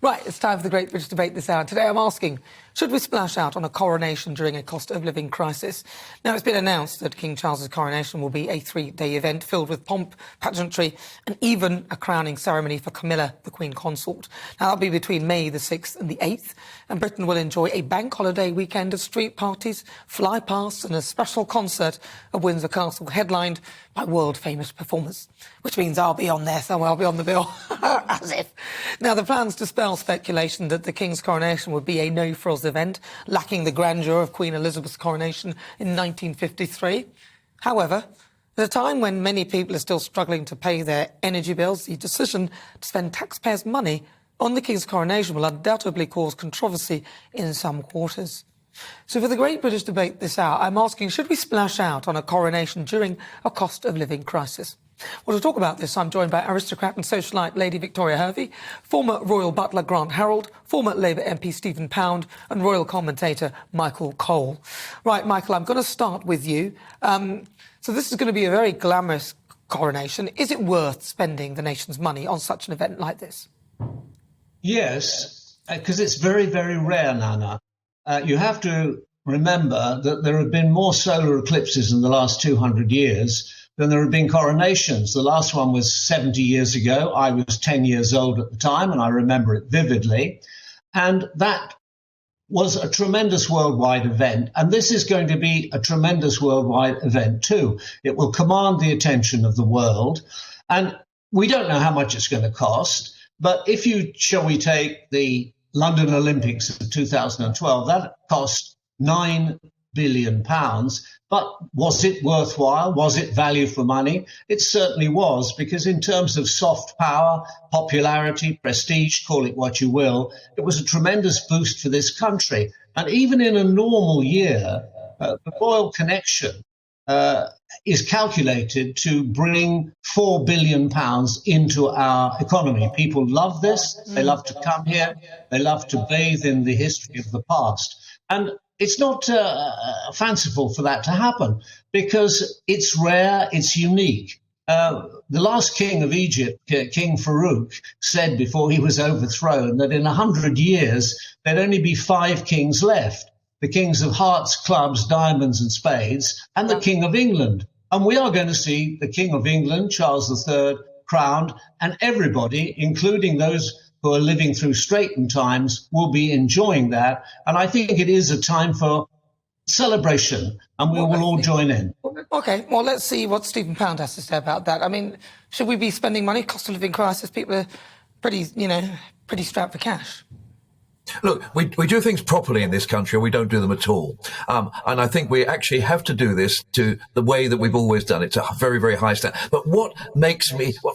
Right, it's time for the Great British Debate this hour. Today I'm asking, should we splash out on a coronation during a cost of living crisis? Now, it's been announced that King Charles's coronation will be a 3-day event filled with pomp, pageantry and even a crowning ceremony for Camilla, the Queen Consort. Now, that'll be between May the 6th and the 8th, and Britain will enjoy a bank holiday weekend of street parties, fly-pasts and a special concert at Windsor Castle headlined by world-famous performers. Which means I'll be on there somewhere, I'll be on the bill, as if. Now, the plans dispel speculation that the King's coronation would be a no-frills event, lacking the grandeur of Queen Elizabeth's coronation in 1953. However, at a time when many people are still struggling to pay their energy bills, the decision to spend taxpayers' money on the King's coronation will undoubtedly cause controversy in some quarters. So for the Great British Debate this hour, I'm asking, should we splash out on a coronation during a cost of living crisis? Well, to talk about this, I'm joined by aristocrat and socialite Lady Victoria Hervey, former royal butler Grant Harold, former Labour MP Stephen Pound and royal commentator Michael Cole. Right, Michael, I'm going to start with you. So this is going to be a very glamorous coronation. Is it worth spending the nation's money on such an event like this? Yes, because it's very, very rare, Nana. You have to remember that there have been more solar eclipses in the last 200 years than there have been coronations. The last one was 70 years ago. I was 10 years old at the time, and I remember it vividly. And that was a tremendous worldwide event. And this is going to be a tremendous worldwide event too. It will command the attention of the world. And we don't know how much it's going to cost. But if you, shall we take the London Olympics of 2012, that cost £9 billion. But was it worthwhile? Was it value for money? It certainly was, because in terms of soft power, popularity, prestige, call it what you will, it was a tremendous boost for this country. And even in a normal year, the royal connection is calculated to bring £4 billion into our economy. People love this. They love to come here. They love to bathe in the history of the past. And it's not fanciful for that to happen because it's rare, it's unique. The last king of Egypt, King Farouk, said before he was overthrown that in 100 years, there'd only be 5 kings left. The kings of hearts, clubs, diamonds and spades, and the King of England. And we are going to see the King of England, Charles III, crowned, and everybody, including those who are living through straitened times, will be enjoying that. And I think it is a time for celebration, and we will all join in. OK, well, let's see what Stephen Pound has to say about that. I mean, should we be spending money? Cost of living crisis, people are pretty strapped for cash. Look, we do things properly in this country, or we don't do them at all. And I think we actually have to do this to the way that we've always done it, to a very, very high standard. But what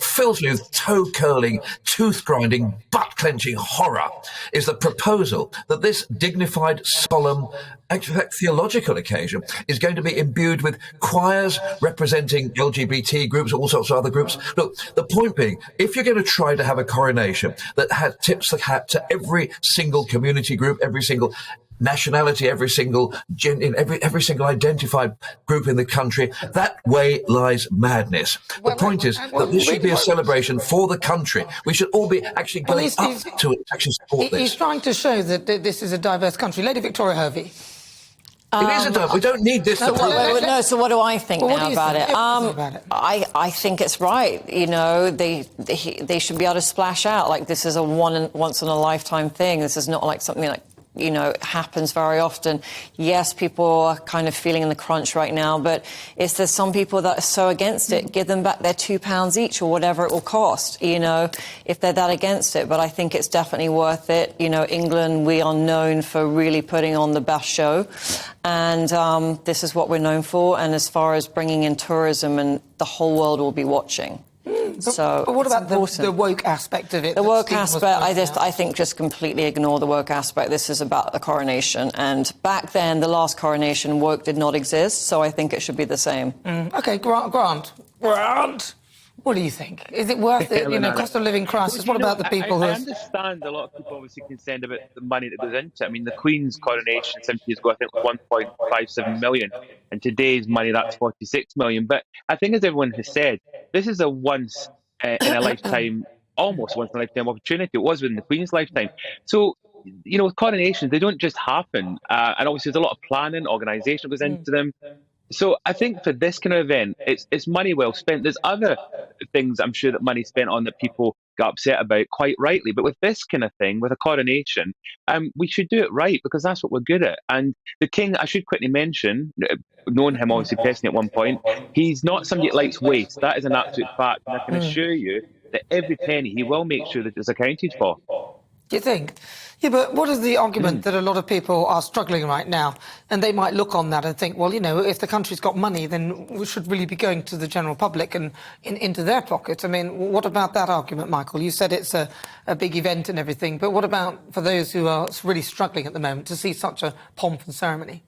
fills me with toe-curling, tooth-grinding, butt-clenching horror is the proposal that this dignified, solemn, actually theological occasion is going to be imbued with choirs representing LGBT groups, all sorts of other groups. Look, the point being, if you're going to try to have a coronation that tips the hat to every single community group, every single nationality, every single every single identified group in the country, that way lies madness. The point is that this should be a celebration for the country. We should all be actually going up to actually support this. He's trying to show that this is a diverse country. Lady Victoria Hervey. We don't need this to prove it. So what do I think now about it? I think it's right. You know, they should be able to splash out. Like, this is a once in a lifetime thing. This is not like something like, you know, happens very often. Yes, people are kind of feeling in the crunch right now, but there's some people that are so against it. Give them back their £2 each or whatever it will cost, you know, if they're that against it. But I think it's definitely worth it. You know, England, we are known for really putting on the best show. And this is what we're known for. And as far as bringing in tourism, and the whole world will be watching. But what about the woke aspect of it? The woke aspect, I think just completely ignore the woke aspect. This is about the coronation. And back then, the last coronation, woke did not exist. So I think it should be the same. OK, Grant. What do you think? Is it worth it? You know, cost of living crisis. What about the people who... I understand a lot of people obviously concerned about the money that goes into it. I mean, the Queen's coronation 70 years ago, I think, was 1.57 million. And today's money, that's 46 million. But I think, as everyone has said, this is a once in a lifetime almost once in a lifetime opportunity. It was within the Queen's lifetime. So, with coronations, they don't just happen. And obviously, there's a lot of planning, organisation goes into them. So I think for this kind of event, it's money well spent. There's other things I'm sure that money spent on that people got upset about, quite rightly. But with this kind of thing, with a coronation, we should do it right, because that's what we're good at. And the king, I should quickly mention, known him obviously personally at one point, he's not somebody that likes waste. That is an absolute fact. And I can assure you that every penny he will make sure that it's accounted for. Do you think? Yeah, but what is the argument that a lot of people are struggling right now? And they might look on that and think, well, if the country's got money, then we should really be going to the general public and into their pocket. I mean, what about that argument, Michael? You said it's a big event and everything, but what about for those who are really struggling at the moment to see such a pomp and ceremony?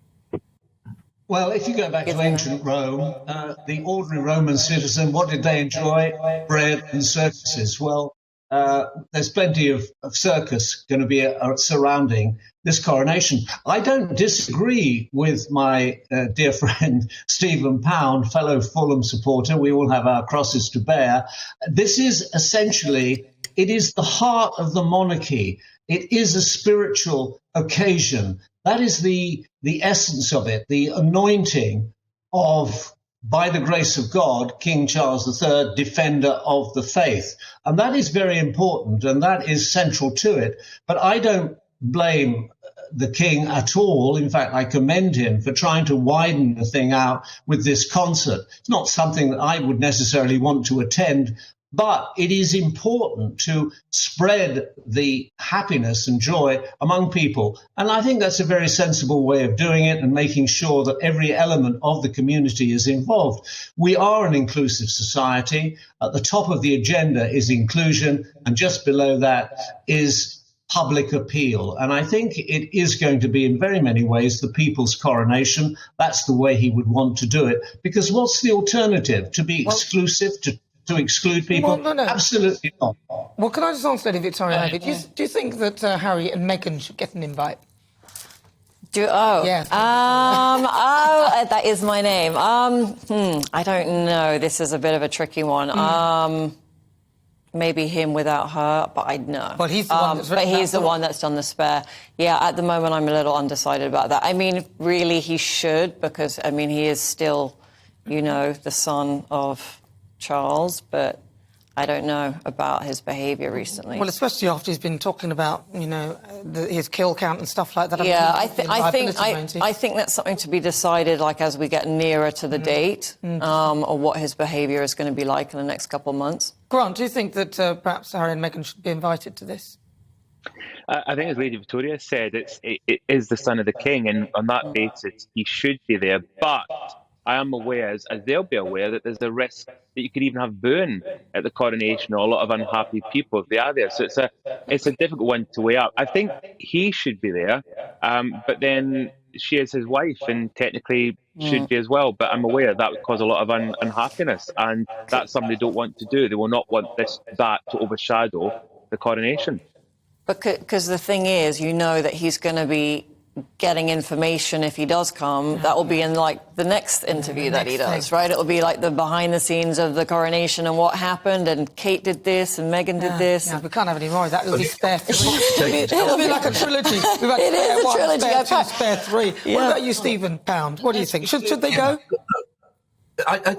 Well, if you go back to ancient Rome, the ordinary Roman citizen, what did they enjoy? Bread and circuses. Well, there's plenty of circus going to be surrounding this coronation. I don't disagree with my dear friend Stephen Pound, fellow Fulham supporter. We all have our crosses to bear. This is essentially, it is the heart of the monarchy. It is a spiritual occasion. That is the essence of it, the anointing of, by the grace of God, King Charles III, defender of the faith. And that is very important, and that is central to it. But I don't blame the king at all. In fact, I commend him for trying to widen the thing out with this concert. It's not something that I would necessarily want to attend, but it is important to spread the happiness and joy among people. And I think that's a very sensible way of doing it and making sure that every element of the community is involved. We are an inclusive society. At the top of the agenda is inclusion, and just below that is public appeal. And I think it is going to be, in very many ways, the people's coronation. That's the way he would want to do it. Because what's the alternative? To be exclusive, to exclude people? Well, no. Absolutely not. Well, can I just answer Lady Victoria? Do you think that Harry and Meghan should get an invite? Yes. That is my name. I don't know. This is a bit of a tricky one. Maybe him without her, but I know. But he's the one that's but he's the one that's done the spare. Yeah, at the moment I'm a little undecided about that. I mean, really, he should, because I mean he is still, the son of Charles, but I don't know about his behaviour recently. Well, especially after he's been talking about, his kill count and stuff like that. Yeah, I think that's something to be decided, like, as we get nearer to the date, or what his behaviour is going to be like in the next couple of months. Grant, do you think that perhaps Harry and Meghan should be invited to this? I think, as Lady Victoria said, it is the son of the king, and on that basis, he should be there. But I am aware, as they'll be aware, that there's a risk that you could even have booing at the coronation, or a lot of unhappy people if they are there. So it's a difficult one to weigh up. I think he should be there, but then she is his wife and technically should be as well. But I'm aware that would cause a lot of unhappiness, and that's something they don't want to do. They will not want that to overshadow the coronation. Because the thing is, that he's going to be getting information if he does come. That will be in the next interview that he does, right? It will be like the behind the scenes of the coronation and what happened, and Kate did this and Meghan did this. Yeah, we can't have any more of that. It'll be spare three. It'll be like a trilogy. It is a trilogy. Spare two, spare three. Yeah. What about you, Stephen Pound? What do you think? Should they go?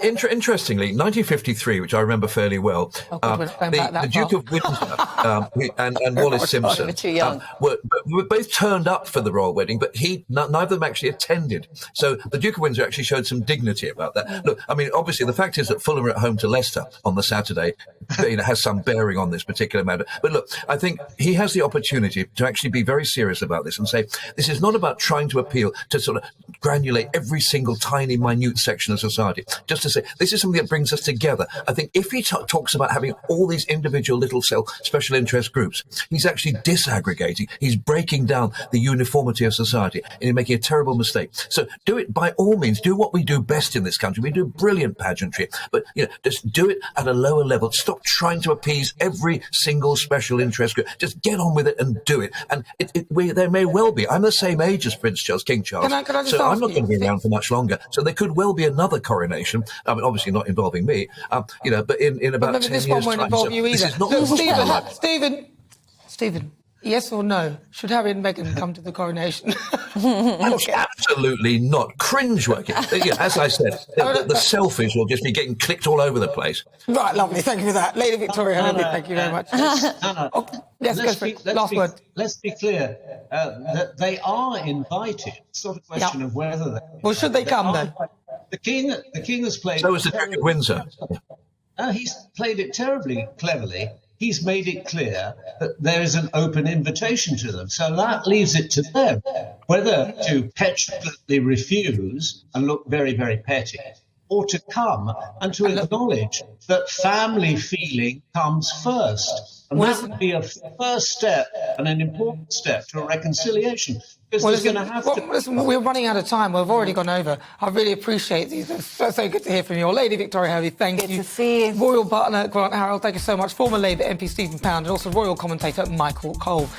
Interestingly, 1953, which I remember fairly well, the Duke of Windsor and Wallis Simpson were both turned up for the royal wedding, but neither of them actually attended. So the Duke of Windsor actually showed some dignity about that. Look, I mean, obviously the fact is that Fulham are at home to Leicester on the Saturday, has some bearing on this particular matter. But look, I think he has the opportunity to actually be very serious about this and say, this is not about trying to appeal to sort of granulate every single tiny, minute section of society. Just to say, this is something that brings us together. I think if he talks about having all these individual little special interest groups, he's actually disaggregating. He's breaking down the uniformity of society, and he's making a terrible mistake. So do it by all means. Do what we do best in this country. We do brilliant pageantry, but just do it at a lower level. Stop trying to appease every single special interest group. Just get on with it and do it. And there may well be. I'm the same age as Prince Charles, King Charles, can I just so ask I'm not going to be around for much longer. So there could well be another coronation coronation. I mean, obviously not involving me, you know, but in about Maybe 10 this years' one won't time. involve So you either. this is not So, possible. Stephen, yes or no? Should Harry and Meghan come to the coronation? Absolutely not. Cringe-worthy. As I said, the selfies will just be getting clicked all over the place. Right, lovely. Thank you for that. Lady Victoria Hervey, thank you very much. Yes, go for it. Last word. Let's be clear that they are invited. It's not a question of whether they. Well, should they come then? The king has played. So is the Duke of Windsor. He's played it terribly cleverly. He's made it clear that there is an open invitation to them. So that leaves it to them whether to petulantly refuse and look very, very petty, or to come and to acknowledge that family feeling comes first. And that would be a first step and an important step to a reconciliation. Because there's going to have to... Listen, we're running out of time. We've already gone over. I really appreciate these. It's so good to hear from you. Lady Victoria Hervey, thank you. Good to see you. Royal Butler Grant Harold, thank you so much. Former Labour MP Stephen Pound, and also Royal commentator Michael Cole.